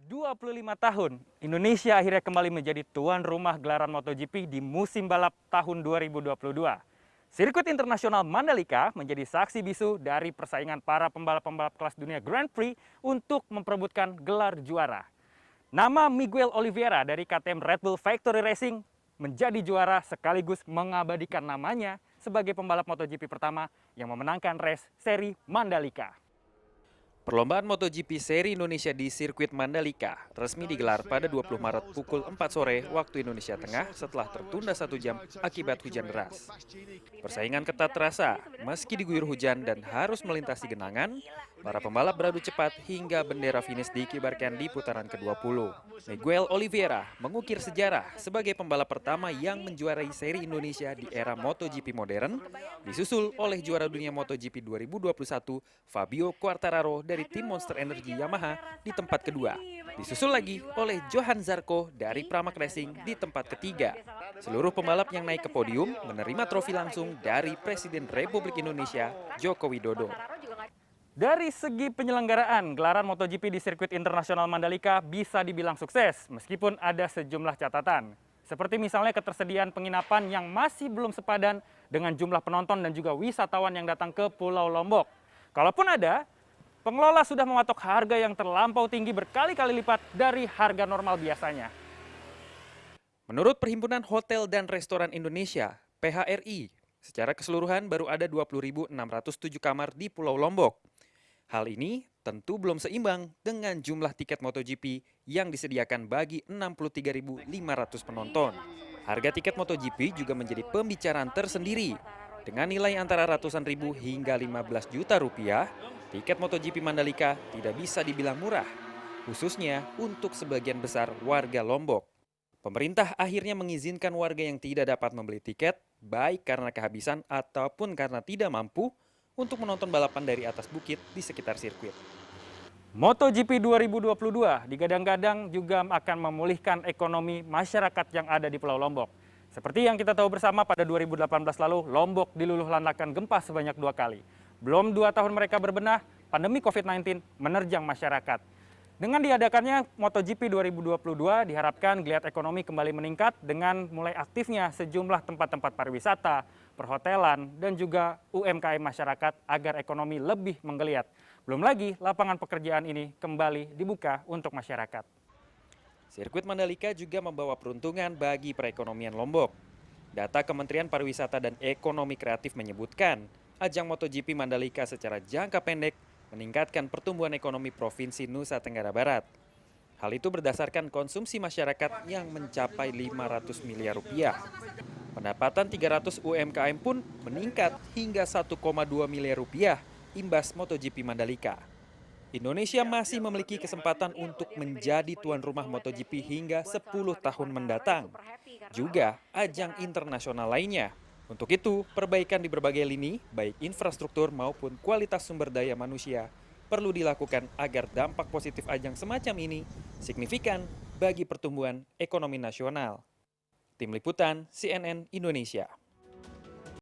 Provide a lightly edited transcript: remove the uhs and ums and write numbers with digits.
25 tahun, Indonesia akhirnya kembali menjadi tuan rumah gelaran MotoGP di musim balap tahun 2022. Sirkuit internasional Mandalika menjadi saksi bisu dari persaingan para pembalap-pembalap kelas dunia Grand Prix untuk memperebutkan gelar juara. Nama Miguel Oliveira dari KTM Red Bull Factory Racing menjadi juara sekaligus mengabadikan namanya sebagai pembalap MotoGP pertama yang memenangkan race seri Mandalika. Perlombaan MotoGP Seri Indonesia di sirkuit Mandalika resmi digelar pada 20 Maret pukul 4 sore waktu Indonesia Tengah setelah tertunda 1 jam akibat hujan deras. Persaingan ketat terasa, meski diguyur hujan dan harus melintasi genangan, para pembalap beradu cepat hingga bendera finish dikibarkan di putaran ke-20. Miguel Oliveira mengukir sejarah sebagai pembalap pertama yang menjuarai seri Indonesia di era MotoGP modern, disusul oleh juara dunia MotoGP 2021 Fabio Quartararo dari tim Monster Energy Yamaha di tempat kedua. Disusul lagi oleh Johan Zarco dari Pramac Racing di tempat ketiga. Seluruh pembalap yang naik ke podium menerima trofi langsung dari Presiden Republik Indonesia, Joko Widodo. Dari segi penyelenggaraan, gelaran MotoGP di sirkuit internasional Mandalika bisa dibilang sukses, meskipun ada sejumlah catatan. Seperti misalnya ketersediaan penginapan yang masih belum sepadan dengan jumlah penonton dan juga wisatawan yang datang ke Pulau Lombok. Kalaupun ada, pengelola sudah mematok harga yang terlampau tinggi berkali-kali lipat dari harga normal biasanya. Menurut Perhimpunan Hotel dan Restoran Indonesia, PHRI, secara keseluruhan baru ada 20.607 kamar di Pulau Lombok. Hal ini tentu belum seimbang dengan jumlah tiket MotoGP yang disediakan bagi 63.500 penonton. Harga tiket MotoGP juga menjadi pembicaraan tersendiri. Dengan nilai antara ratusan ribu hingga 15 juta rupiah, tiket MotoGP Mandalika tidak bisa dibilang murah, khususnya untuk sebagian besar warga Lombok. Pemerintah akhirnya mengizinkan warga yang tidak dapat membeli tiket, baik karena kehabisan ataupun karena tidak mampu, untuk menonton balapan dari atas bukit di sekitar sirkuit. MotoGP 2022 digadang-gadang juga akan memulihkan ekonomi masyarakat yang ada di Pulau Lombok. Seperti yang kita tahu bersama, pada 2018 lalu, Lombok diluluhlantakkan gempa sebanyak 2 kali. Belum 2 tahun mereka berbenah, pandemi COVID-19 menerjang masyarakat. Dengan diadakannya MotoGP 2022, diharapkan geliat ekonomi kembali meningkat dengan mulai aktifnya sejumlah tempat-tempat pariwisata, perhotelan, dan juga UMKM masyarakat agar ekonomi lebih menggeliat. Belum lagi lapangan pekerjaan ini kembali dibuka untuk masyarakat. Sirkuit Mandalika juga membawa peruntungan bagi perekonomian Lombok. Data Kementerian Pariwisata dan Ekonomi Kreatif menyebutkan, ajang MotoGP Mandalika secara jangka pendek meningkatkan pertumbuhan ekonomi Provinsi Nusa Tenggara Barat. Hal itu berdasarkan konsumsi masyarakat yang mencapai 500 miliar rupiah. Pendapatan 300 UMKM pun meningkat hingga 1,2 miliar rupiah imbas MotoGP Mandalika. Indonesia masih memiliki kesempatan untuk menjadi tuan rumah MotoGP hingga 10 tahun mendatang. Juga ajang internasional lainnya. Untuk itu, perbaikan di berbagai lini, baik infrastruktur maupun kualitas sumber daya manusia, perlu dilakukan agar dampak positif ajang semacam ini signifikan bagi pertumbuhan ekonomi nasional. Tim Liputan CNN Indonesia.